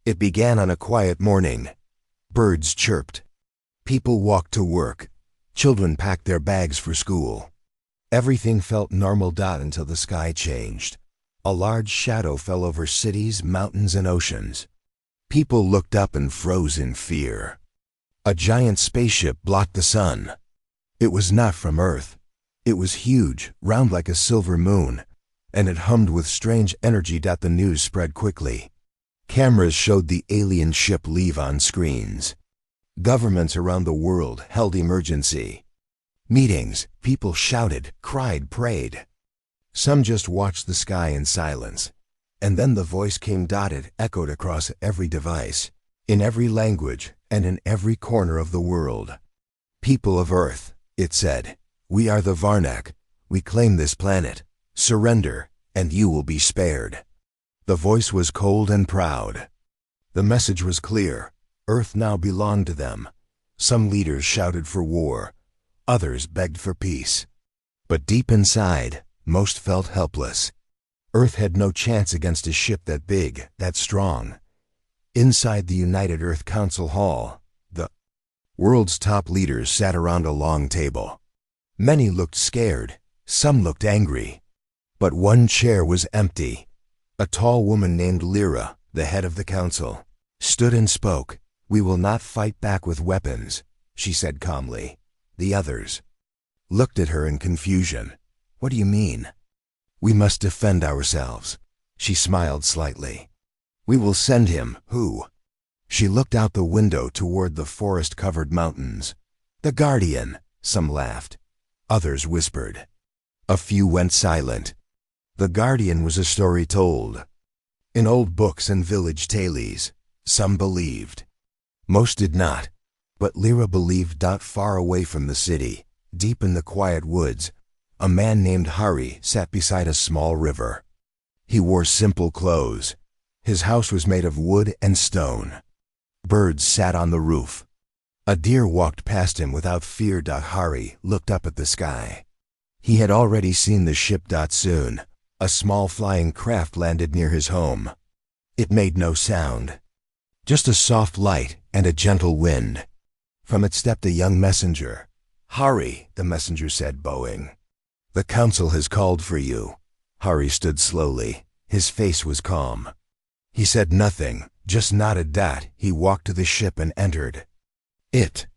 It began on a quiet morning. Birds chirped. People walked to work. Children packed their bags for school. Everything felt normal until the sky changed. A large shadow fell over cities, mountains, and oceans. People looked up and froze in fear. A giant spaceship blocked the sun. It was not from Earth. It was huge, round like a silver moon, and it hummed with strange energy. The news spread quickly. Cameras showed the alien ship leave on screens. Governments around the world held emergency meetings. People shouted, cried, prayed. Some just watched the sky in silence. And then the voice came echoed across every device, in every language, and in every corner of the world. People of Earth, it said, we are the Varnak. We claim this planet. Surrender, and you will be spared. The voice was cold and proud. The message was clear. Earth now belonged to them. Some leaders shouted for war. Others begged for peace. But deep inside, most felt helpless. Earth had no chance against a ship that big, that strong. Inside the United Earth Council Hall, the world's top leaders sat around a long table. Many looked scared. Some looked angry. But one chair was empty. A tall woman named Lyra, the head of the council, stood and spoke. We will not fight back with weapons, she said calmly. The others looked at her in confusion. What do you mean? We must defend ourselves. She smiled slightly. We will send him. Who? She looked out the window toward the forest-covered mountains. The Guardian, some laughed. Others whispered. A few went silent. The Guardian was a story told in old books and village tales. Some believed. Most did not. But Lyra believed. Far away from the city, deep in the quiet woods, a man named Hari sat beside a small river. He wore simple clothes. His house was made of wood and stone. Birds sat on the roof. A deer walked past him without fear. Hari looked up at the sky. He had already seen the ship. Soon, a small flying craft landed near his home. It made no sound. Just a soft light and a gentle wind. From it stepped a young messenger. Hari, the messenger said, bowing. The council has called for you. Hari stood slowly. His face was calm. He said nothing, just nodded. He walked to the ship and entered it.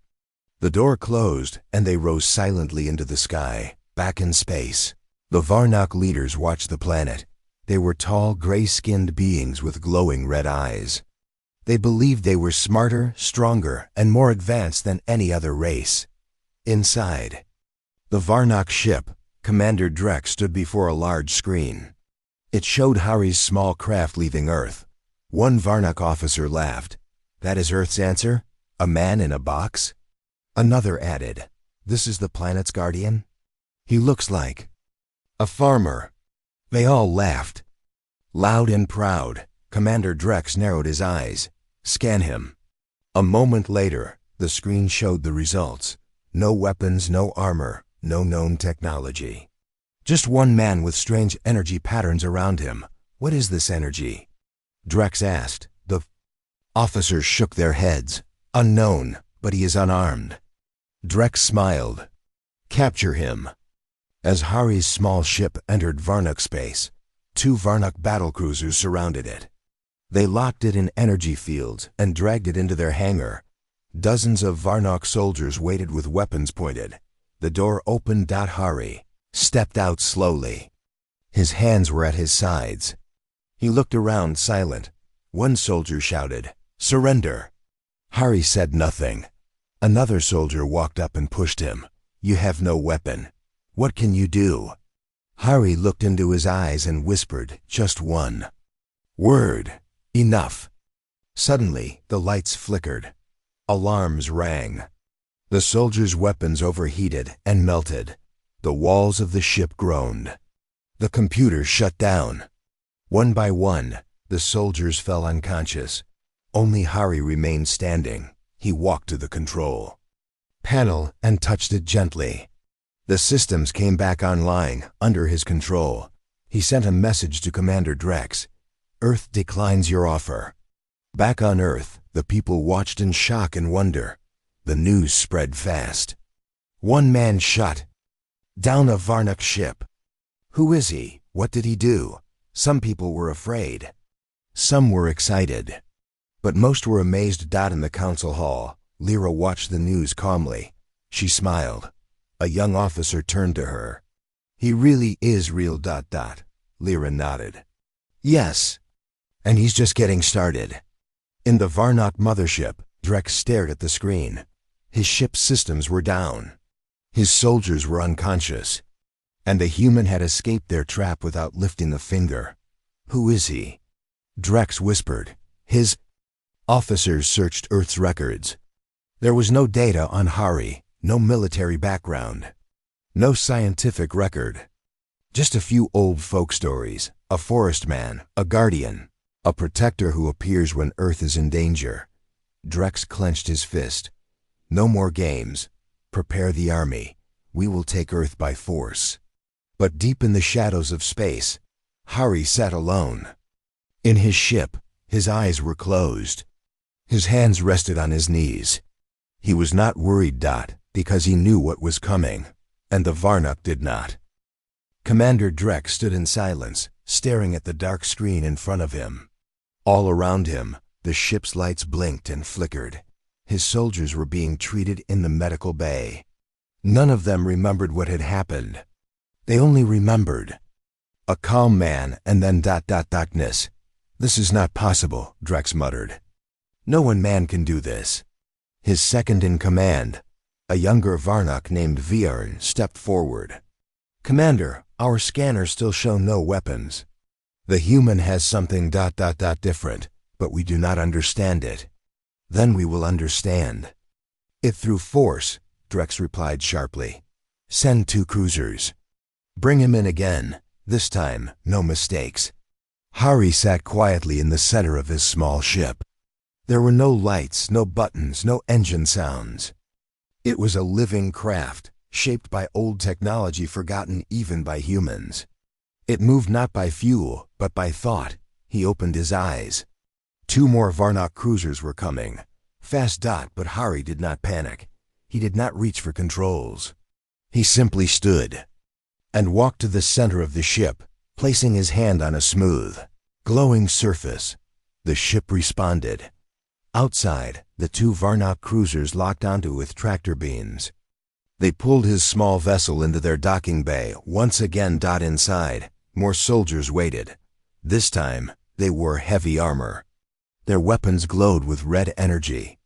The door closed, and they rose silently into the sky, back in space. The Varnak leaders watched the planet. They were tall, gray-skinned beings with glowing red eyes. They believed they were smarter, stronger, and more advanced than any other race. Inside the Varnak ship, Commander Drek stood before a large screen. It showed Hari's small craft leaving Earth. One Varnak officer laughed. That is Earth's answer? A man in a box? Another added, this is the planet's guardian? He looks like a farmer. They all laughed. Loud and proud, Commander Drex narrowed his eyes. Scan him. A moment later, the screen showed the results. No weapons, no armor, no known technology. Just one man with strange energy patterns around him. What is this energy? Drex asked. The officers shook their heads. Unknown, but he is unarmed. Drex smiled. Capture him. As Hari's small ship entered Varnak space, 2 Varnak battlecruisers surrounded it. They locked it in energy fields and dragged it into their hangar. Dozens of Varnak soldiers waited with weapons pointed. The door opened. Hari stepped out slowly. His hands were at his sides. He looked around silent. One soldier shouted, "Surrender!" Hari said nothing. Another soldier walked up and pushed him. "You have no weapon. What can you do?" Hari looked into his eyes and whispered, "Just one word. Enough." Suddenly, the lights flickered. Alarms rang. The soldiers' weapons overheated and melted. The walls of the ship groaned. The computer shut down. One by one, the soldiers fell unconscious. Only Hari remained standing. He walked to the control panel and touched it gently. The systems came back online, under his control. He sent a message to Commander Drex. "Earth declines your offer." Back on Earth, the people watched in shock and wonder. The news spread fast. One man shot down a Varnock ship. Who is he? What did he do? Some people were afraid. Some were excited. But most were amazed. In the council hall, Lyra watched the news calmly. She smiled. A young officer turned to her. He really is real. Lyra nodded. Yes. And he's just getting started. In the Varnock mothership, Drex stared at the screen. His ship's systems were down. His soldiers were unconscious. And the human had escaped their trap without lifting a finger. Who is he? Drex whispered. His officers searched Earth's records. There was no data on Hari, no military background, no scientific record. Just a few old folk stories, a forest man, a guardian, a protector who appears when Earth is in danger. Drex clenched his fist. No more games. Prepare the army. We will take Earth by force. But deep in the shadows of space, Hari sat alone. In his ship, his eyes were closed. His hands rested on his knees. He was not worried, because he knew what was coming, and the Varnock did not. Commander Drex stood in silence, staring at the dark screen in front of him. All around him, the ship's lights blinked and flickered. His soldiers were being treated in the medical bay. None of them remembered what had happened. They only remembered a calm man and then darkness. This is not possible, Drex muttered. No one man can do this. His second in command, a younger Varnock named Viarn, stepped forward. Commander, our scanners still show no weapons. The human has something different, but we do not understand it. Then we will understand it through force, Drex replied sharply. Send 2 cruisers. Bring him in again. This time, no mistakes. Hari sat quietly in the center of his small ship. There were no lights, no buttons, no engine sounds. It was a living craft, shaped by old technology forgotten even by humans. It moved not by fuel, but by thought. He opened his eyes. 2 more Varnock cruisers were coming. Fast, but Hari did not panic. He did not reach for controls. He simply stood and walked to the center of the ship, placing his hand on a smooth, glowing surface. The ship responded. Outside, the 2 Varnock cruisers locked onto with tractor beams. They pulled his small vessel into their docking bay. Once again, inside, more soldiers waited. This time, they wore heavy armor. Their weapons glowed with red energy.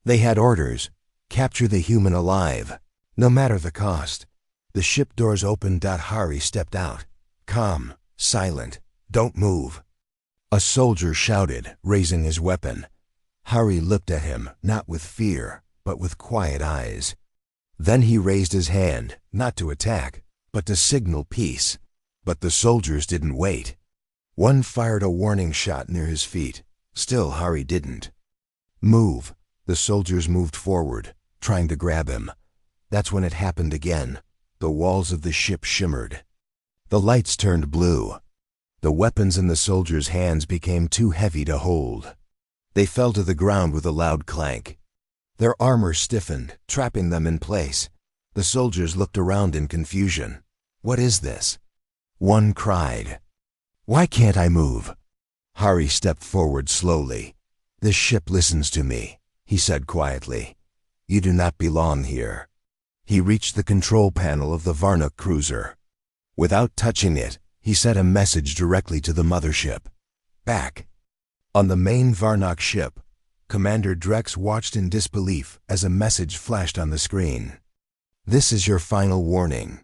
They had orders: capture the human alive, no matter the cost. The ship doors opened. Hari stepped out. Calm, silent, don't move. A soldier shouted, raising his weapon. Hari looked at him, not with fear, but with quiet eyes. Then he raised his hand, not to attack, but to signal peace. But the soldiers didn't wait. One fired a warning shot near his feet. Still, Hari didn't move. The soldiers moved forward, trying to grab him. That's when it happened again. The walls of the ship shimmered. The lights turned blue. The weapons in the soldiers' hands became too heavy to hold. They fell to the ground with a loud clank. Their armor stiffened, trapping them in place. The soldiers looked around in confusion. What is this? One cried. Why can't I move? Hari stepped forward slowly. This ship listens to me, he said quietly. You do not belong here. He reached the control panel of the Varnock cruiser. Without touching it, he sent a message directly to the mothership. Back. On the main Varnock ship, Commander Drex watched in disbelief as a message flashed on the screen. This is your final warning.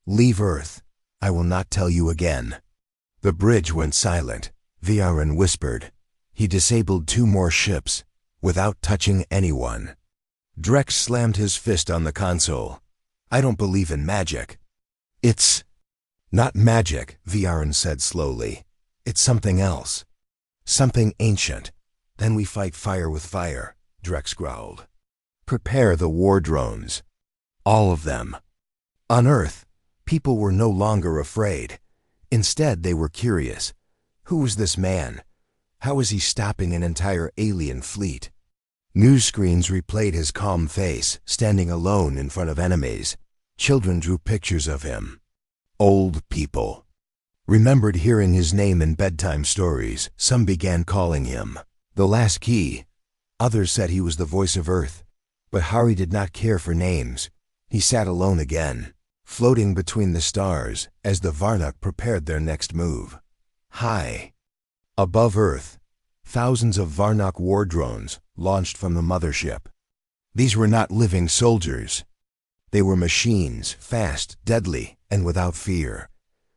Leave Earth. I will not tell you again. The bridge went silent. Viarn whispered. He disabled 2 more ships, without touching anyone. Drex slammed his fist on the console. I don't believe in magic. It's not magic, Viarn said slowly. It's something else. Something ancient. Then we fight fire with fire, Drex growled. Prepare the war drones. All of them. On Earth, people were no longer afraid. Instead, they were curious. Who was this man? How was he stopping an entire alien fleet? News screens replayed his calm face, standing alone in front of enemies. Children drew pictures of him. Old people remembered hearing his name in bedtime stories. Some began calling him the Last Key. Others said he was the voice of Earth. But Hari did not care for names. He sat alone again, floating between the stars as the Varnak prepared their next move. High above Earth, thousands of Varnak war drones launched from the mothership. These were not living soldiers. They were machines, fast, deadly, and without fear.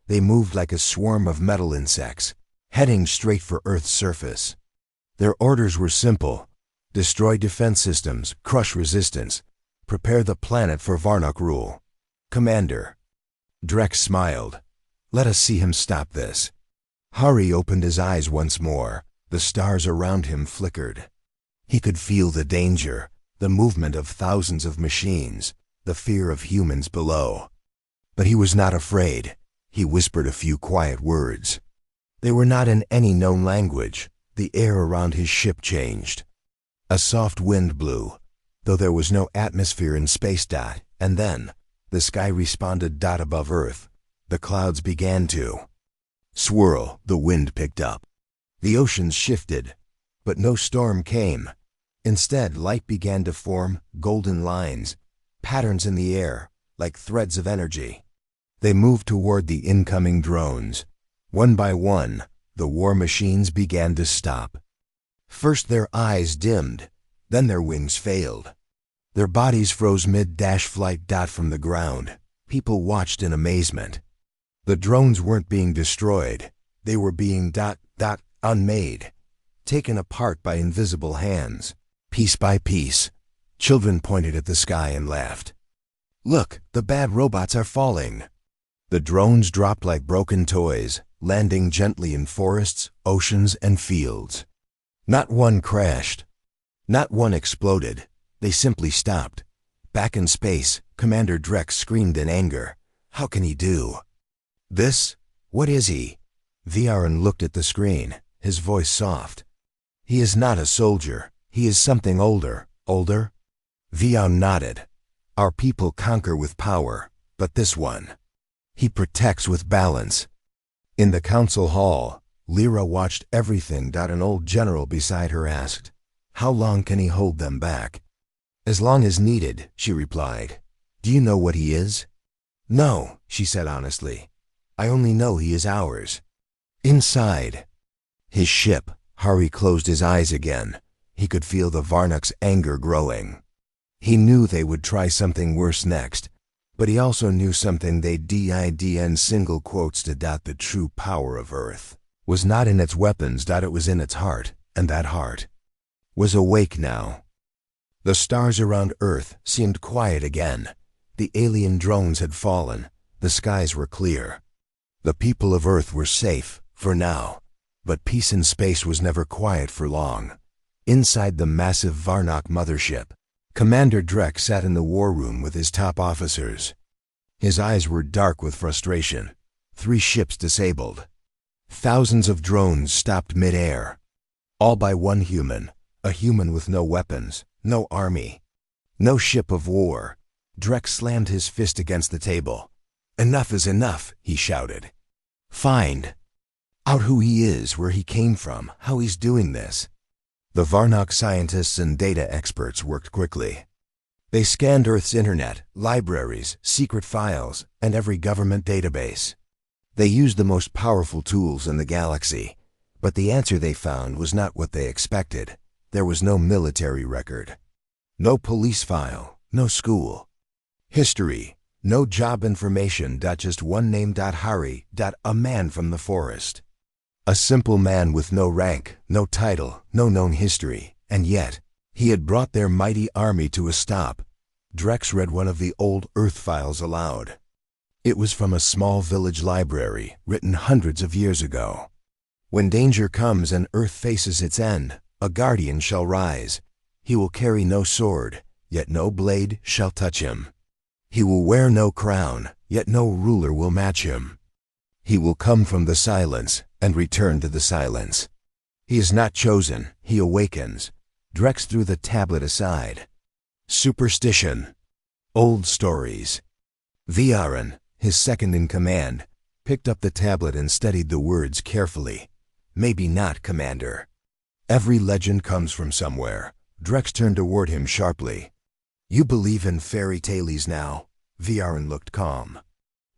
They moved like a swarm of metal insects, heading straight for Earth's surface. Their orders were simple: destroy defense systems, crush resistance, prepare the planet for Varnak rule. Commander. Drex smiled. Let us see him stop this. Hari opened his eyes once more. The stars around him flickered. He could feel the danger, the movement of thousands of machines, the fear of humans below. But he was not afraid. He whispered a few quiet words. They were not in any known language. The air around his ship changed. A soft wind blew, though there was no atmosphere in space. And then, the sky responded. Above Earth, the clouds began to swirl. The wind picked up. The oceans shifted, but no storm came. Instead, light began to form, golden lines, patterns in the air, like threads of energy. They moved toward the incoming drones. One by one, the war machines began to stop. First their eyes dimmed, then their wings failed. Their bodies froze mid-flight. From the ground, people watched in amazement. The drones weren't being destroyed. They were being unmade, taken apart by invisible hands. Piece by piece, children pointed at the sky and laughed. Look, the bad robots are falling. The drones dropped like broken toys, landing gently in forests, oceans, and fields. Not one crashed. Not one exploded. They simply stopped. Back in space, Commander Drex screamed in anger. How can he do this? What is he? Viaran looked at the screen, his voice soft. He is not a soldier. He is something older. Older? Viaran nodded. Our people conquer with power, but this one, he protects with balance. In the council hall, Lyra watched everything. An old general beside her asked, how long can he hold them back? As long as needed, she replied. Do you know what he is? No, she said honestly. I only know he is ours. Inside his ship, Hari closed his eyes again. He could feel the Varnak's anger growing. He knew they would try something worse next, but he also knew something they did in single quotes to. The true power of Earth was not in its weapons. It was in its heart, and that heart was awake now. The stars around Earth seemed quiet again. The alien drones had fallen. The skies were clear. The people of Earth were safe, for now. But peace in space was never quiet for long. Inside the massive Varnak mothership, Commander Drex sat in the war room with his top officers. His eyes were dark with frustration. 3 ships disabled. Thousands of drones stopped mid-air. All by one human, a human with no weapons, no army, no ship of war. Drex slammed his fist against the table. Enough is enough, he shouted. Find out who he is, where he came from, how he's doing this. The Varnak scientists and data experts worked quickly. They scanned Earth's internet, libraries, secret files, and every government database. They used the most powerful tools in the galaxy, but the answer they found was not what they expected. There was no military record, no police file, no school history, no job information. Just one name. Hari. A man from the forest. A simple man with no rank, no title, no known history, and yet, he had brought their mighty army to a stop. Drex read one of the old Earth files aloud. It was from a small village library, written hundreds of years ago. When danger comes and Earth faces its end, a guardian shall rise. He will carry no sword, yet no blade shall touch him. He will wear no crown, yet no ruler will match him. He will come from the silence and return to the silence. He is not chosen, he awakens. Drex threw the tablet aside. Superstition. Old stories. Viaran, his second in command, picked up the tablet and studied the words carefully. Maybe not, Commander. Every legend comes from somewhere. Drex turned toward him sharply. You believe in fairy tales now? Viaran looked calm.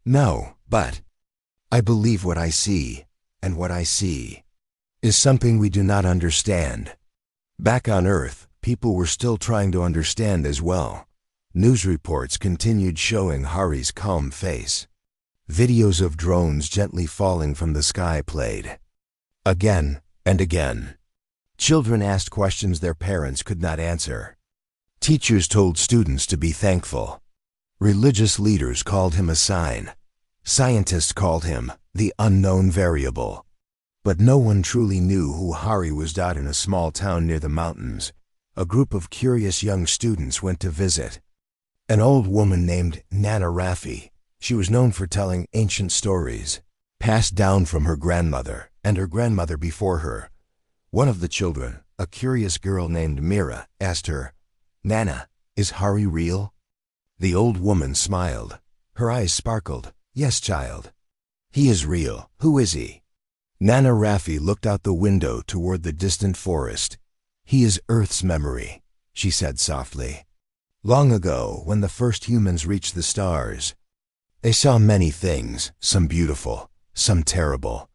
No, but I believe what I see, and what I see is something we do not understand. Back on Earth, people were still trying to understand as well. News reports continued showing Hari's calm face. Videos of drones gently falling from the sky played. Again and again. Children asked questions their parents could not answer. Teachers told students to be thankful. Religious leaders called him a sign. Scientists called him the unknown variable. But no one truly knew who Hari was. In a small town near the mountains, a group of curious young students went to visit an old woman named Nana Raffi. She was known for telling ancient stories, passed down from her grandmother and her grandmother before her. One of the children, a curious girl named Mira, asked her, "Nana, is Hari real?" The old woman smiled. Her eyes sparkled. "Yes, child. He is real. Who is he?" Nana Raffi looked out the window toward the distant forest. "He is Earth's memory," she said softly. Long ago, when the first humans reached the stars, they saw many things, some beautiful, some terrible.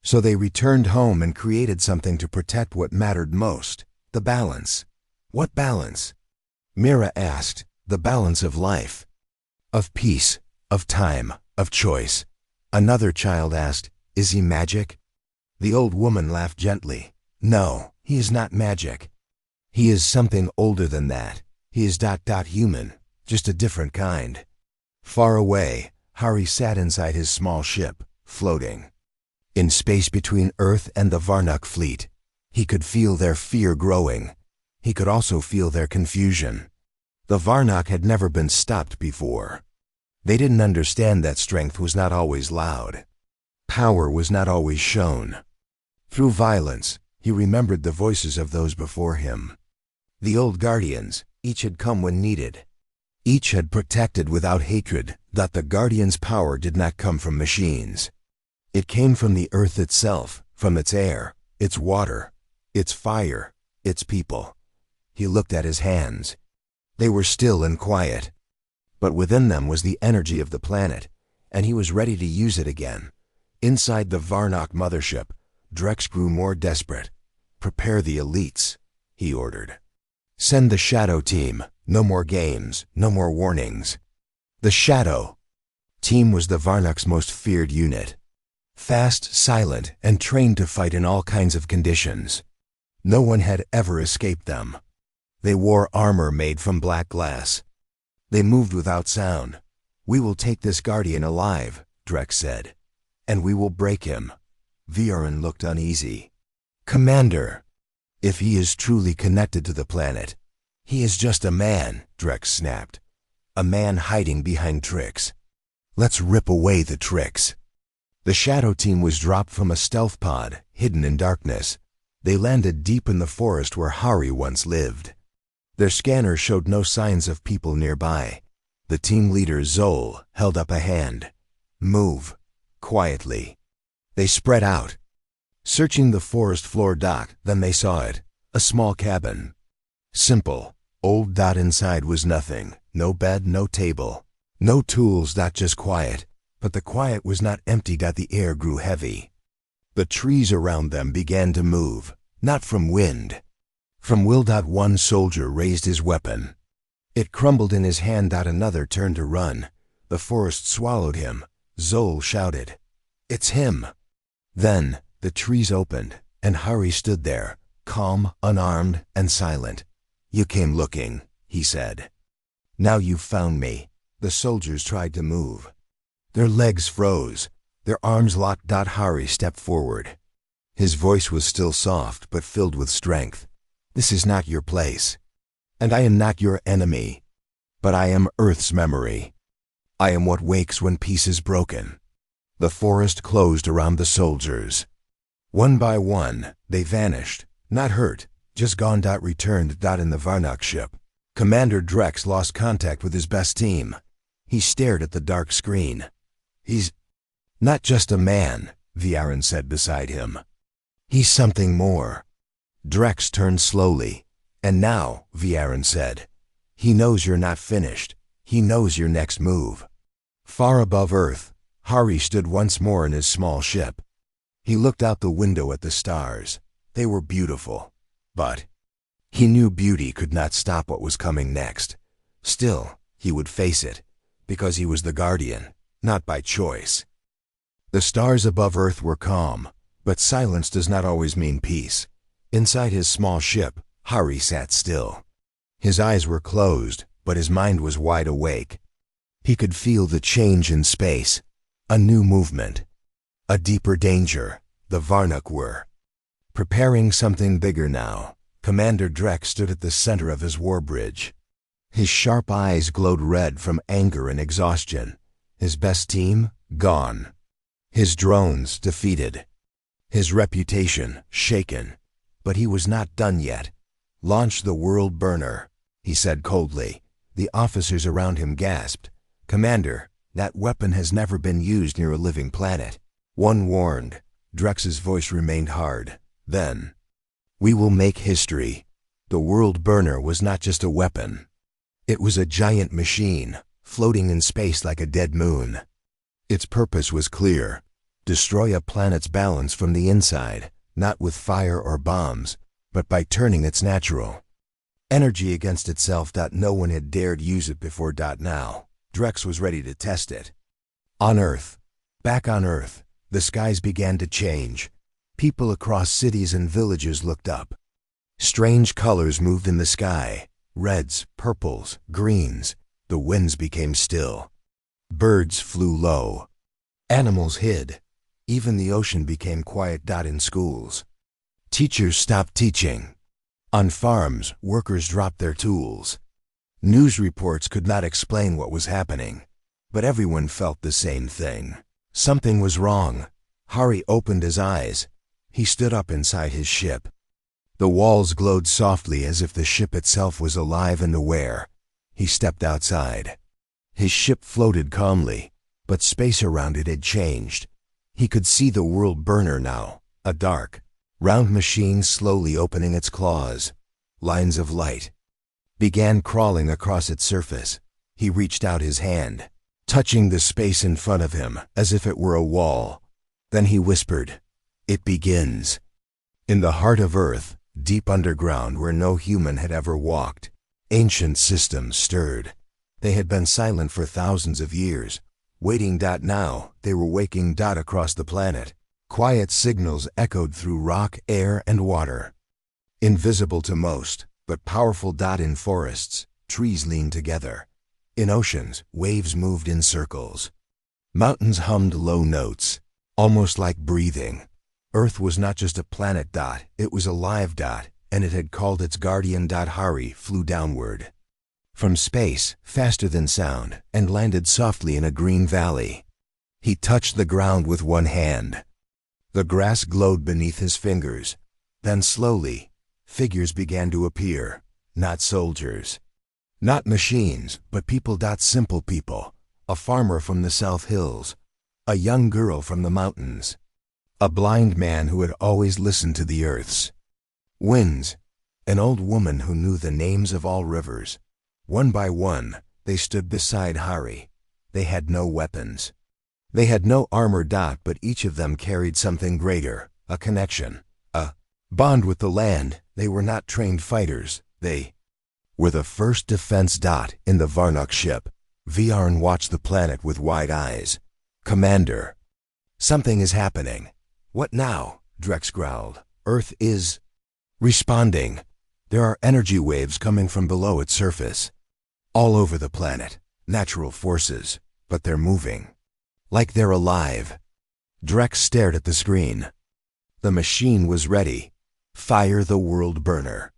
So they returned home and created something to protect what mattered most, the balance. What balance? Mira asked. The balance of life, of peace, of time, of choice. Another child asked, "Is he magic?" The old woman laughed gently. "No, he is not magic. He is something older than that. He is human, just a different kind." Far away, Hari sat inside his small ship, floating. In space between Earth and the Varnok fleet, he could feel their fear growing. He could also feel their confusion. The Varnok had never been stopped before. They didn't understand that strength was not always loud. Power was not always shown. Through violence, he remembered the voices of those before him. The old guardians, each had come when needed. Each had protected without hatred. That the guardians' power did not come from machines. It came from the earth itself, from its air, its water, its fire, its people. He looked at his hands. They were still and quiet. But within them was the energy of the planet, and he was ready to use it again. Inside the Varnok mothership, Drex grew more desperate. "Prepare the elites," he ordered. "Send the Shadow Team. No more games, no more warnings." The Shadow Team was the Varnok's most feared unit. Fast, silent, and trained to fight in all kinds of conditions. No one had ever escaped them. They wore armor made from black glass. They moved without sound. "We will take this guardian alive," Drex said. "And we will break him." Viaran looked uneasy. "Commander, if he is truly connected to the planet, he is just a man," Drex snapped. "A man hiding behind tricks. Let's rip away the tricks." The Shadow Team was dropped from a stealth pod, hidden in darkness. They landed deep in the forest where Hari once lived. Their scanner showed no signs of people nearby. The team leader, Zol, held up a hand. "Move." Quietly. They spread out. Searching the forest floor, then they saw it. A small cabin. Simple. Old. Inside was nothing. No bed, no table. No tools. Just quiet. But the quiet was not empty. The air grew heavy. The trees around them began to move. Not from wind. From will. One soldier raised his weapon. It crumbled in his hand. Another turned to run. The forest swallowed him. Zol shouted, "It's him!" Then the trees opened, and Hari stood there, calm, unarmed, and silent. "You came looking," he said. "Now you've found me." The soldiers tried to move. Their legs froze. Their arms locked. Hari stepped forward. His voice was still soft, but filled with strength. "This is not your place. And I am not your enemy. But I am Earth's memory. I am what wakes when peace is broken." The forest closed around the soldiers. One by one, they vanished, not hurt, just gone. Returned. In the Varnock ship, Commander Drex lost contact with his best team. He stared at the dark screen. He's not just a man, Viaren said beside him. He's something more. Drex turned slowly. And now, Viaren said, he knows you're not finished. He knows your next move. Far above Earth, Hari stood once more in his small ship. He looked out the window at the stars. They were beautiful. But he knew beauty could not stop what was coming next. Still, he would face it, because he was the Guardian, not by choice. The stars above Earth were calm, but silence does not always mean peace. Inside his small ship, Hari sat still. His eyes were closed, but his mind was wide awake. He could feel the change in space, a new movement, a deeper danger. The Varnock were preparing something bigger now. Commander Drex stood at the center of his war bridge. His sharp eyes glowed red from anger and exhaustion. His best team, gone. His drones, defeated. His reputation, shaken. But he was not done yet. Launch the world burner, he said coldly. The officers around him gasped. Commander, that weapon has never been used near a living planet. One warned. Drex's voice remained hard. Then, we will make history. The world burner was not just a weapon. It was a giant machine, floating in space like a dead moon. Its purpose was clear. Destroy a planet's balance from the inside, not with fire or bombs, but by turning its natural energy against itself. No one had dared use it before. Now, Drex was ready to test it. On Earth, back on Earth, the skies began to change. People across cities and villages looked up. Strange colors moved in the sky. Reds, purples, greens. The winds became still. Birds flew low. Animals hid. Even the ocean became quiet. In schools, teachers stopped teaching. On farms, workers dropped their tools. News reports could not explain what was happening, but everyone felt the same thing. Something was wrong. Hari opened his eyes. He stood up inside his ship. The walls glowed softly as if the ship itself was alive and aware. He stepped outside. His ship floated calmly, but space around it had changed. He could see the world burner now, a dark, round machine slowly opening its claws. Lines of light began crawling across its surface. He reached out his hand, touching the space in front of him as if it were a wall. Then he whispered, "It begins." In the heart of Earth, deep underground where no human had ever walked, ancient systems stirred. They had been silent for thousands of years, waiting. Now, they were waking. Across the planet, quiet signals echoed through rock, air, and water. Invisible to most, but powerful. In forests, trees leaned together. In oceans, waves moved in circles. Mountains hummed low notes, almost like breathing. Earth was not just a planet. It was alive. And it had called its guardian. Hari flew downward from space, faster than sound, and landed softly in a green valley. He touched the ground with one hand. The grass glowed beneath his fingers. Then slowly, figures began to appear. Not soldiers, not machines, but people. Simple people. A farmer from the South Hills, a young girl from the mountains, a blind man who had always listened to the earth's winds, an old woman who knew the names of all rivers. One by one, they stood beside Hari. They had no weapons. They had no armor. But each of them carried something greater, a connection, a bond with the land. They were not trained fighters. They were the first defense. In the Varnock ship, Viaren watched the planet with wide eyes. "Commander, something is happening." "What now?" Drex growled. "Earth is responding. There are energy waves coming from below its surface. All over the planet. Natural forces. But they're moving. Like they're alive." Drex stared at the screen. The machine was ready. Fire the world burner.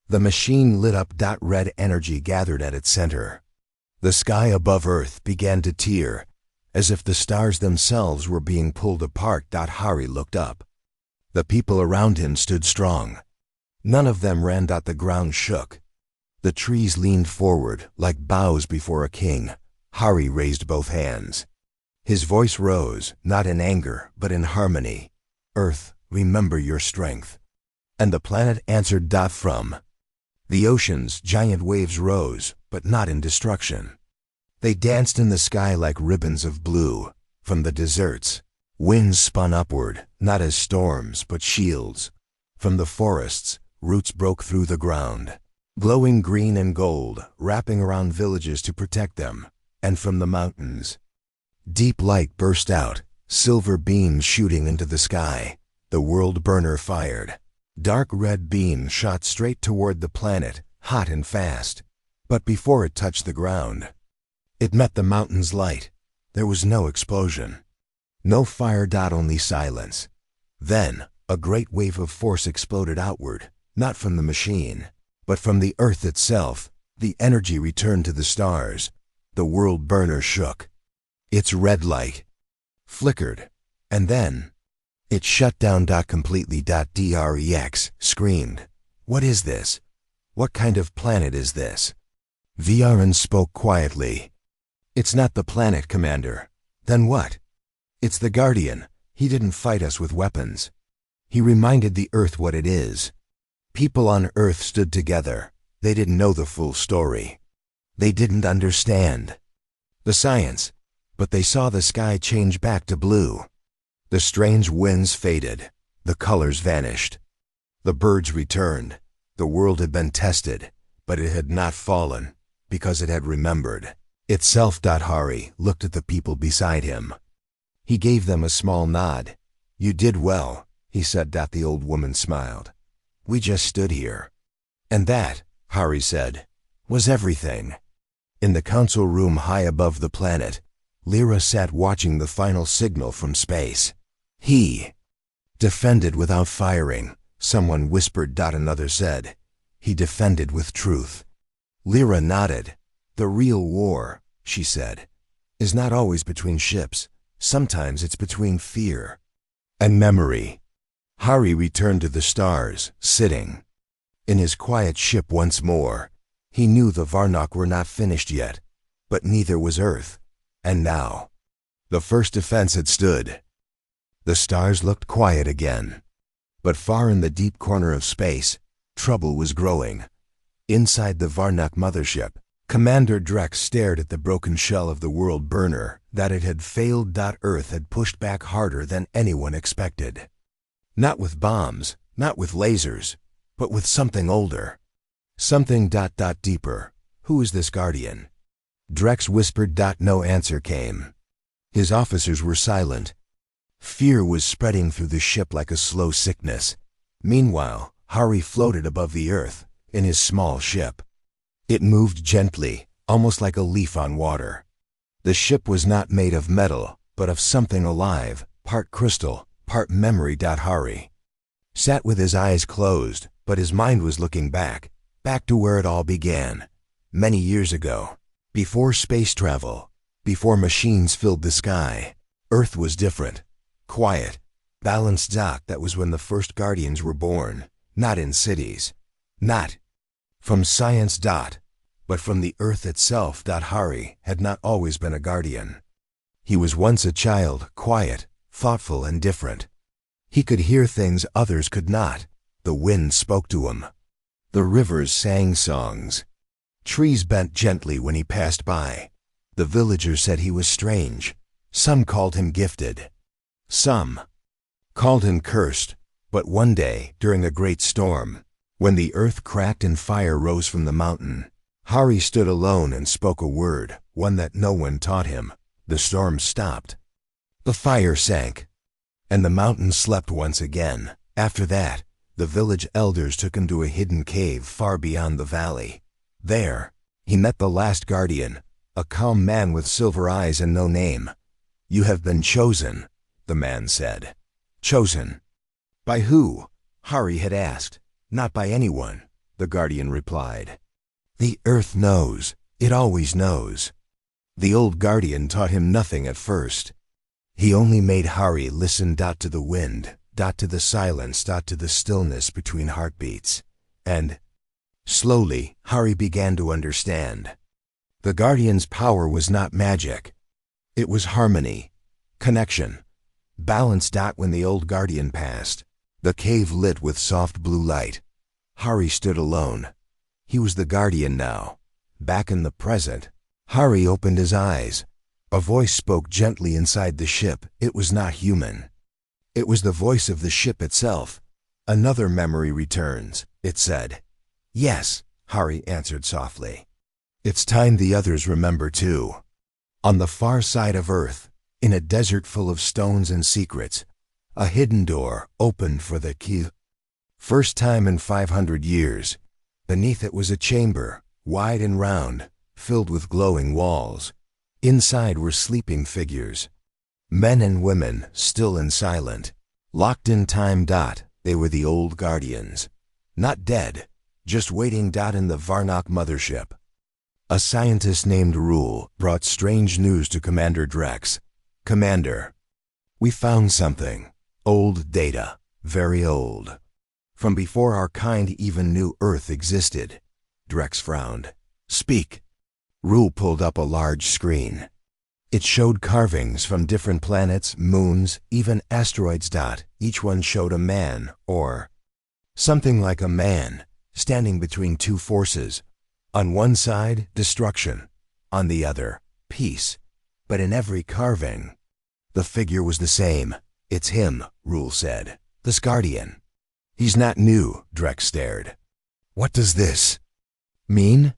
The machine lit up. Red energy gathered at its center. The sky above Earth began to tear, as if the stars themselves were being pulled apart. Hari looked up. The people around him stood strong. None of them ran. The ground shook. The trees leaned forward like bows before a king. Hari raised both hands. His voice rose, not in anger, but in harmony. Earth, remember your strength. And the planet answered. From the oceans, giant waves rose, but not in destruction. They danced in the sky like ribbons of blue. From the deserts, winds spun upward, not as storms, but shields. From the forests, roots broke through the ground, glowing green and gold, wrapping around villages to protect them. And from the mountains, deep light burst out, silver beams shooting into the sky. The world burner fired. Dark red beams shot straight toward the planet, hot and fast. But before it touched the ground, it met the mountain's light. There was no explosion. No fire. Only silence. Then, a great wave of force exploded outward, not from the machine, but from the earth itself. The energy returned to the stars. The world burner shook. Its red light flickered, and then it shut down. Completely. Drex screamed, "What is this? What kind of planet is this?" Viren spoke quietly. "It's not the planet, Commander." "Then what?" "It's the Guardian. He didn't fight us with weapons. He reminded the Earth what it is." People on Earth stood together. They didn't know the full story. They didn't understand the science, but they saw the sky change back to blue. The strange winds faded. The colors vanished. The birds returned. The world had been tested, but it had not fallen, because it had remembered itself. Hari looked at the people beside him. He gave them a small nod. "You did well," he said. The old woman smiled. "We just stood here." "And that," Hari said, "was everything." In the council room high above the planet, Lyra sat watching the final signal from space. "He defended without firing," someone whispered. Another said, "He defended with truth." Lyra nodded. "The real war," she said, "is not always between ships. Sometimes it's between fear and memory." Hari returned to the stars, sitting in his quiet ship once more. He knew the Varnok were not finished yet, but neither was Earth. And now, the first defense had stood. The stars looked quiet again. But far in the deep corner of space, trouble was growing. Inside the Varnok mothership, Commander Drex stared at the broken shell of the world burner. That it had failed. Earth had pushed back harder than anyone expected. Not with bombs, not with lasers, but with something older. Something deeper. "Who is this Guardian?" Drex whispered. No answer came. His officers were silent. Fear was spreading through the ship like a slow sickness. Meanwhile, Hari floated above the earth, in his small ship. It moved gently, almost like a leaf on water. The ship was not made of metal, but of something alive, part crystal, part memory. Hari sat with his eyes closed, but his mind was looking back to where it all began, many years ago. Before space travel, before machines filled the sky, Earth was different, quiet, balanced. That was when the first Guardians were born, not in cities, not from science. But from the Earth itself. Hari had not always been a Guardian. He was once a child, quiet, thoughtful, and different. He could hear things others could not. The wind spoke to him. The rivers sang songs. Trees bent gently when he passed by. The villagers said he was strange. Some called him gifted. Some called him cursed. But one day, during a great storm, when the earth cracked and fire rose from the mountain, Hari stood alone and spoke a word, one that no one taught him. The storm stopped. The fire sank, and the mountain slept once again. After that, the village elders took him to a hidden cave far beyond the valley. There, he met the last Guardian, a calm man with silver eyes and no name. "You have been chosen," the man said. "Chosen? By who?" Hari had asked. "Not by anyone," the Guardian replied. "The Earth knows. It always knows." The old Guardian taught him nothing at first. He only made Hari listen to the wind, To the silence, to the stillness between heartbeats. And slowly, Hari began to understand. The Guardian's power was not magic. It was harmony, connection, balance. When the old Guardian passed, the cave lit with soft blue light. Hari stood alone. He was the Guardian now, back in the present. Hari opened his eyes. A voice spoke gently inside the ship. It was not human. It was the voice of the ship itself. Another memory returns, it said. Yes, Hari answered softly. It's time the others remember too. On the far side of Earth, in a desert full of stones and secrets, a hidden door opened for the key. First time in 500 years. Beneath it was a chamber, wide and round, filled with glowing walls. Inside were sleeping figures. Men and women, still and silent. Locked in time. They were the old Guardians. Not dead, just waiting. In the Varnock mothership. A scientist named Rule brought strange news to Commander Drex. Commander, we found something. Old data. Very old. From before our kind even knew Earth existed. Drex frowned. Speak. Rule pulled up a large screen. It showed carvings from different planets, moons, even asteroids. Each one showed a man, or something like a man, standing between two forces. On one side, destruction. On the other, peace. But in every carving, the figure was the same. It's him, Rule said. This Guardian. He's not new, Drex stared. What does this mean?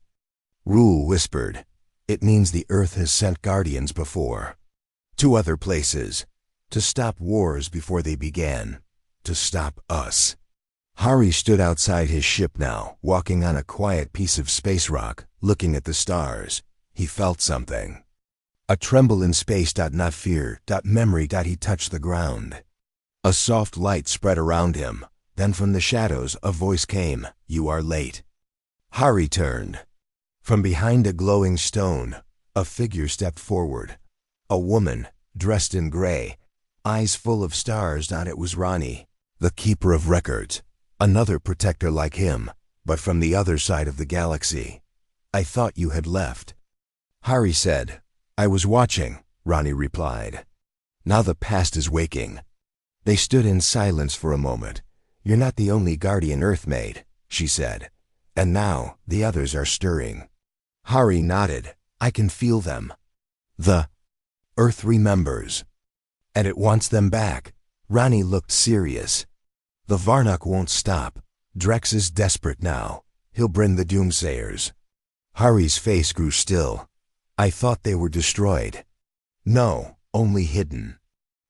Rule whispered. It means the Earth has sent Guardians before. To other places. To stop wars before they began. To stop us. Hari stood outside his ship now, walking on a quiet piece of space rock, looking at the stars. He felt something. A tremble in space. Not fear. Memory. He touched the ground. A soft light spread around him. Then from the shadows a voice came. You are late. Hari turned. From behind a glowing stone, a figure stepped forward. A woman, dressed in gray, eyes full of stars. It was Rani, the keeper of records, another protector like him, but from the other side of the galaxy. I thought you had left. Hari said. I was watching, Rani replied. Now the past is waking. They stood in silence for a moment. You're not the only Guardian Earth made, she said. And now the others are stirring. Hari nodded. I can feel them. The Earth remembers. And it wants them back. Rani looked serious. The Varnock won't stop. Drex is desperate now. He'll bring the Doomsayers. Hari's face grew still. I thought they were destroyed. No, only hidden.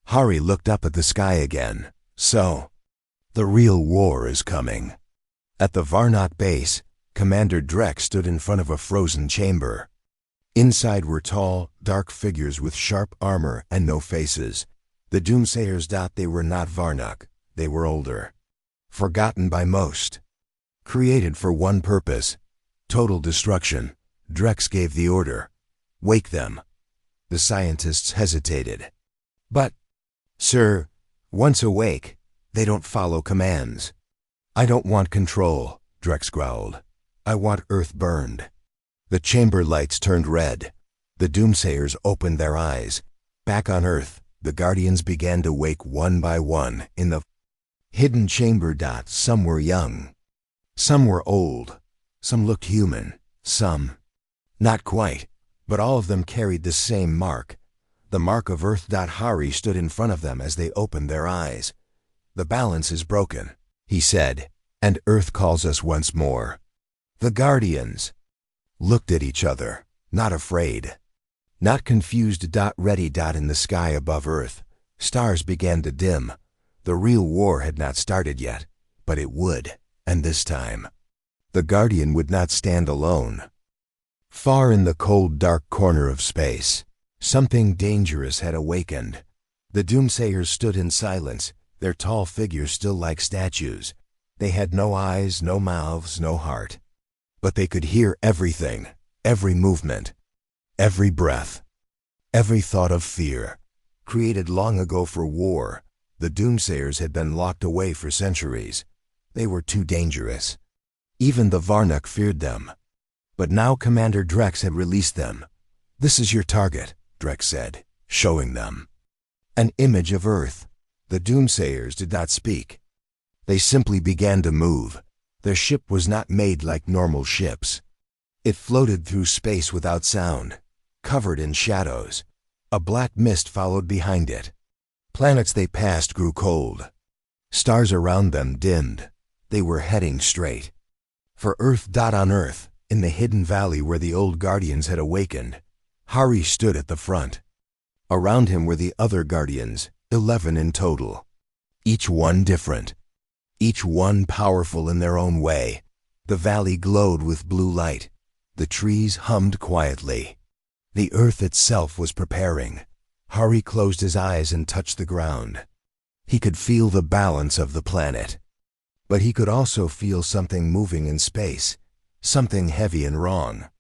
Hari looked up at the sky again. So, the real war is coming. At the Varnock base, Commander Drex stood in front of a frozen chamber. Inside were tall, dark figures with sharp armor and no faces. The Doomsayers. They were not Varnock. They were older. Forgotten by most. Created for one purpose. Total destruction. Drex gave the order. Wake them. The scientists hesitated. But, sir, once awake, they don't follow commands. I don't want control, Drex growled. I want Earth burned. The chamber lights turned red. The Doomsayers opened their eyes. Back on Earth, the Guardians began to wake one by one in the hidden chamber. Some were young. Some were old. Some looked human. Some not quite, but all of them carried the same mark. The mark of Earth. Hari stood in front of them as they opened their eyes. The balance is broken, he said, and Earth calls us once more. The Guardians looked at each other, not afraid, not confused. Ready. In the sky above Earth, stars began to dim. The real war had not started yet, but it would, and this time, the Guardian would not stand alone. Far in the cold, dark corner of space, something dangerous had awakened. The Doomsayers stood in silence, their tall figures still like statues. They had no eyes, no mouths, no heart. But they could hear everything, every movement, every breath, every thought of fear, created long ago for war. The doomsayers had been locked away for centuries. They were too dangerous. Even the Varnuk feared them. But now Commander Drex had released them. "This is your target," Drex said, showing them. An image of Earth. The doomsayers did not speak. They simply began to move. Their ship was not made like normal ships. It floated through space without sound, covered in shadows. A black mist followed behind it. Planets they passed grew cold. Stars around them dimmed. They were heading straight for Earth. On Earth, in the hidden valley where the old Guardians had awakened, Hari stood at the front. Around him were the other Guardians, 11 in total. Each one different. Each one powerful in their own way. The valley glowed with blue light. The trees hummed quietly. The earth itself was preparing. Hari closed his eyes and touched the ground. He could feel the balance of the planet. But he could also feel something moving in space, something heavy and wrong.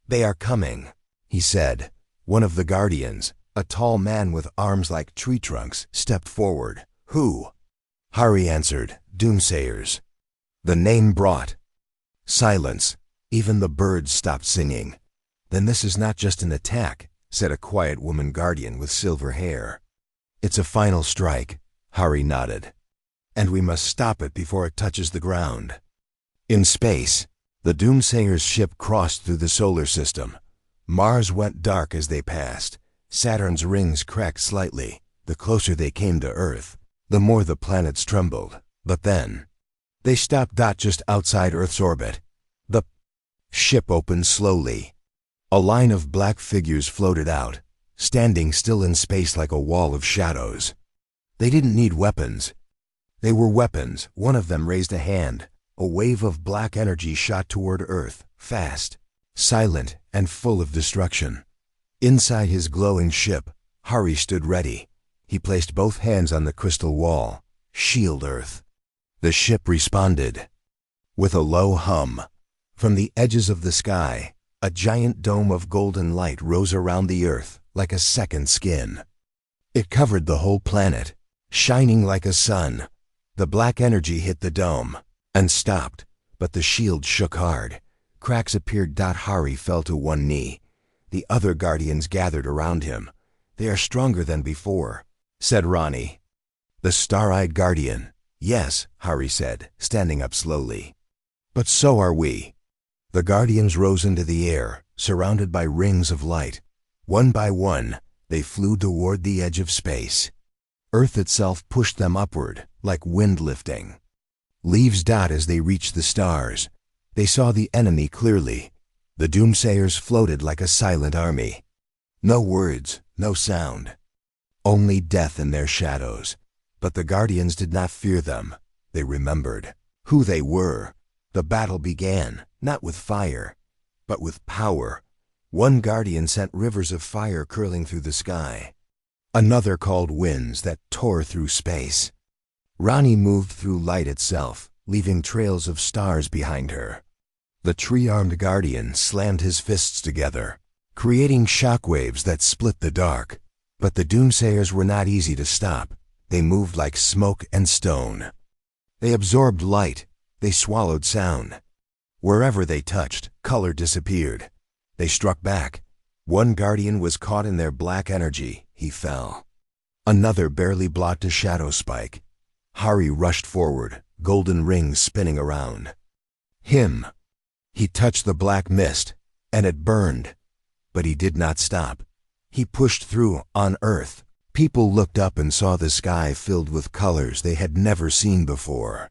"They are coming," he said. One of the Guardians, a tall man with arms like tree trunks, stepped forward. "Who?" Hari answered, "Doomsayers." The name brought silence. Even the birds stopped singing. "Then this is not just an attack," said a quiet woman Guardian with silver hair. "It's a final strike," Hari nodded. "And we must stop it before it touches the ground." In space, the Doomsayers' ship crossed through the solar system. Mars went dark as they passed. Saturn's rings cracked slightly. The closer they came to Earth, the more the planets trembled. But then, they stopped just outside Earth's orbit. The ship opened slowly. A line of black figures floated out, standing still in space like a wall of shadows. They didn't need weapons. They were weapons. One of them raised a hand. A wave of black energy shot toward Earth, fast, silent, and full of destruction. Inside his glowing ship, Hari stood ready. He placed both hands on the crystal wall. "Shield Earth." The ship responded with a low hum. From the edges of the sky, a giant dome of golden light rose around the Earth like a second skin. It covered the whole planet, shining like a sun. The black energy hit the dome and stopped, but the shield shook hard. Cracks appeared. Hari fell to one knee. The other Guardians gathered around him. "They are stronger than before," said Ronnie, the star-eyed Guardian. "Yes," Hari said, standing up slowly. "But so are we." The Guardians rose into the air, surrounded by rings of light. One by one, they flew toward the edge of space. Earth itself pushed them upward, like wind lifting. Leaves as they reached the stars. They saw the enemy clearly. The Doomsayers floated like a silent army. No words, no sound. Only death in their shadows. But the Guardians did not fear them. They remembered who they were. The battle began, not with fire, but with power. One Guardian sent rivers of fire curling through the sky. Another called winds that tore through space. Ronnie moved through light itself, leaving trails of stars behind her. The tree-armed Guardian slammed his fists together, creating shockwaves that split the dark. But the Doomsayers were not easy to stop. They moved like smoke and stone. They absorbed light. They swallowed sound. Wherever they touched, color disappeared. They struck back. One Guardian was caught in their black energy. He fell. Another barely blocked a shadow spike. Hari rushed forward, golden rings spinning around him. He touched the black mist, and it burned. But he did not stop. He pushed through. On Earth, people looked up and saw the sky filled with colors they had never seen before.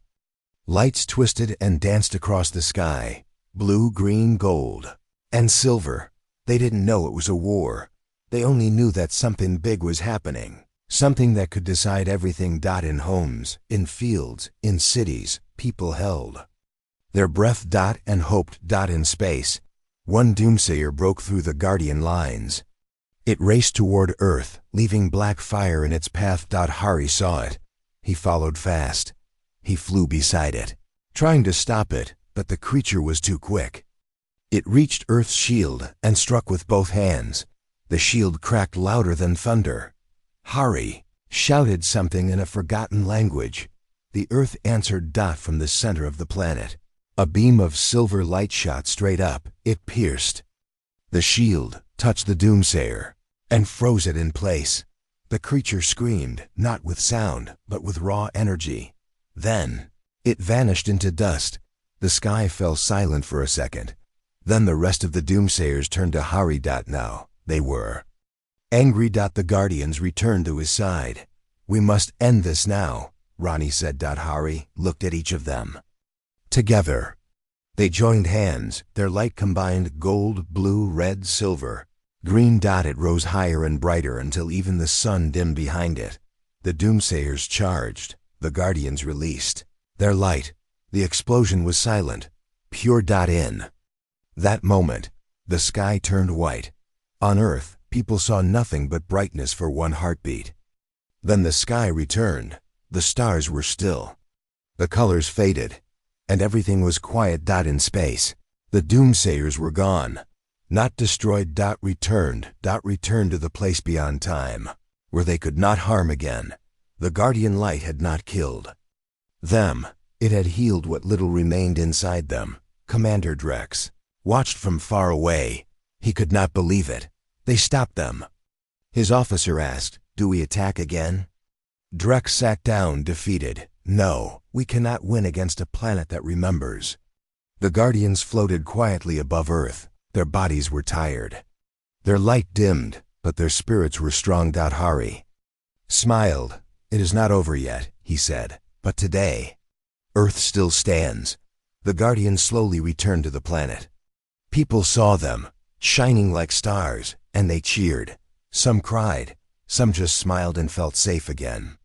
Lights twisted and danced across the sky. Blue, green, gold, and silver. They didn't know it was a war. They only knew that something big was happening. Something that could decide everything. In homes, in fields, in cities, people held their breath. And hoped. In space, one Doomsayer broke through the Guardian lines. It raced toward Earth, leaving black fire in its path. Hari saw it. He followed fast. He flew beside it, trying to stop it, but the creature was too quick. It reached Earth's shield and struck with both hands. The shield cracked louder than thunder. Hari shouted something in a forgotten language. The Earth answered from the center of the planet. A beam of silver light shot straight up. It pierced the shield, touched the doomsayer, and froze it in place. The creature screamed, not with sound, but with raw energy. Then, it vanished into dust. The sky fell silent for a second. Then the rest of the doomsayers turned to Hari. Now, they were angry. The Guardians returned to his side. "We must end this now," Ronnie said. Hari looked at each of them. Together, they joined hands, their light combined gold, blue, red, silver, green. It rose higher and brighter until even the sun dimmed behind it. The doomsayers charged, the Guardians released their light. The explosion was silent, pure. In that moment, the sky turned white. On Earth, people saw nothing but brightness for one heartbeat. Then the sky returned. The stars were still. The colors faded, and everything was quiet. In space, the doomsayers were gone. Not destroyed. Returned to the place beyond time, where they could not harm again. The Guardian light had not killed them. It had healed what little remained inside them. Commander Drex watched from far away. He could not believe it. They stopped them. His officer asked, "Do we attack again?" Drex sat down, defeated. "No, we cannot win against a planet that remembers." The Guardians floated quietly above Earth. Their bodies were tired. Their light dimmed, but their spirits were strong. Hari smiled. "It is not over yet," he said, "but today, Earth still stands." The Guardians slowly returned to the planet. People saw them, shining like stars, and they cheered. Some cried, some just smiled and felt safe again.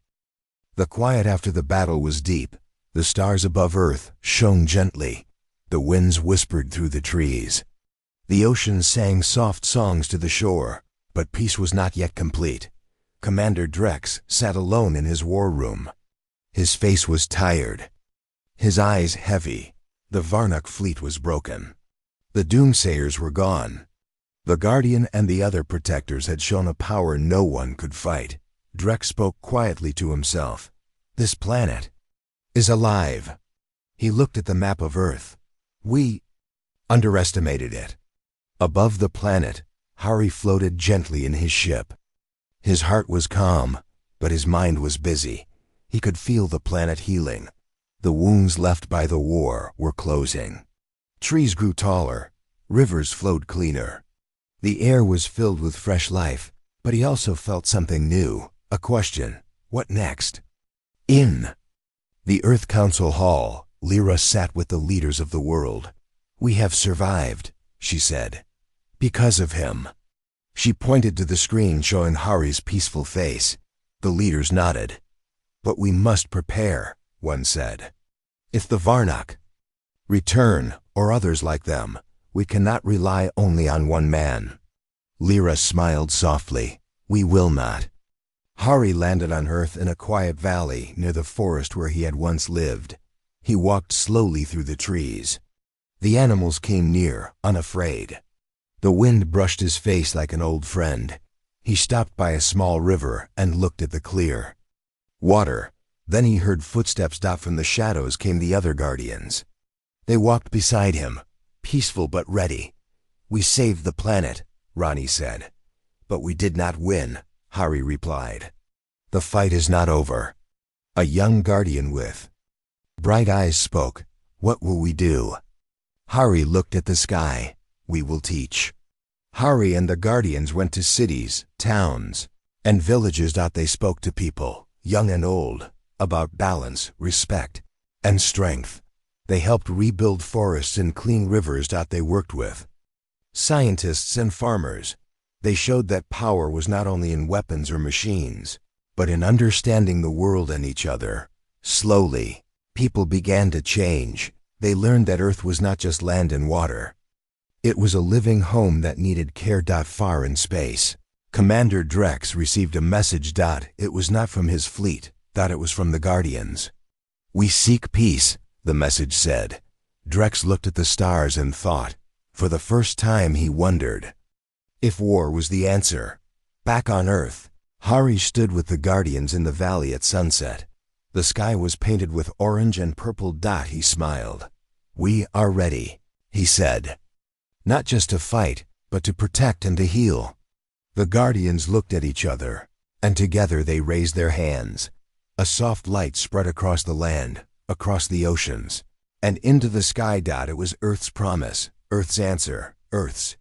The quiet after the battle was deep. The stars above Earth shone gently. The winds whispered through the trees. The ocean sang soft songs to the shore, but peace was not yet complete. Commander Drex sat alone in his war room. His face was tired, his eyes heavy. The Varnuk fleet was broken. The doomsayers were gone. The Guardian and the other protectors had shown a power no one could fight. Drex spoke quietly to himself. "This planet is alive." He looked at the map of Earth. "We underestimated it." Above the planet, Hari floated gently in his ship. His heart was calm, but his mind was busy. He could feel the planet healing. The wounds left by the war were closing. Trees grew taller, rivers flowed cleaner. The air was filled with fresh life, but he also felt something new, a question: what next? In the Earth Council Hall, Lyra sat with the leaders of the world. "We have survived," she said, "because of him." She pointed to the screen showing Hari's peaceful face. The leaders nodded. "But we must prepare," one said. "If the Varnuk return, or others like them, we cannot rely only on one man." Lyra smiled softly. "We will not." Hari landed on Earth in a quiet valley near the forest where he had once lived. He walked slowly through the trees. The animals came near, unafraid. The wind brushed his face like an old friend. He stopped by a small river and looked at the clear water. Then he heard footsteps. From the shadows came the other Guardians. They walked beside him, peaceful but ready. "We saved the planet," Ronnie said. "But we did not win," Hari replied. "The fight is not over." A young Guardian with bright eyes spoke. "What will we do?" Hari looked at the sky. "We will teach." Hari and the Guardians went to cities, towns, and villages. They spoke to people, young and old, about balance, respect, and strength. They helped rebuild forests and clean rivers. They worked with scientists and farmers. They showed that power was not only in weapons or machines, but in understanding the world and each other. Slowly, people began to change. They learned that Earth was not just land and water. It was a living home that needed care. Far in space, Commander Drex received a message. It was not from his fleet. It was from the Guardians. "We seek peace," the message said. Drex looked at the stars and thought. For the first time he wondered if war was the answer. Back on Earth, Hari stood with the Guardians in the valley at sunset. The sky was painted with orange and purple. He smiled. "We are ready," he said. "Not just to fight, but to protect and to heal." The Guardians looked at each other, and together they raised their hands. A soft light spread across the land, across the oceans, and into the sky. It was Earth's promise, Earth's answer, Earth's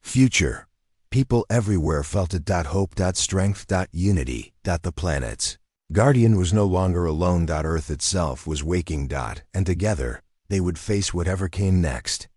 future. People everywhere felt it. Hope, strength, unity. The planet's Guardian was no longer alone. Earth itself was waking. And together, they would face whatever came next.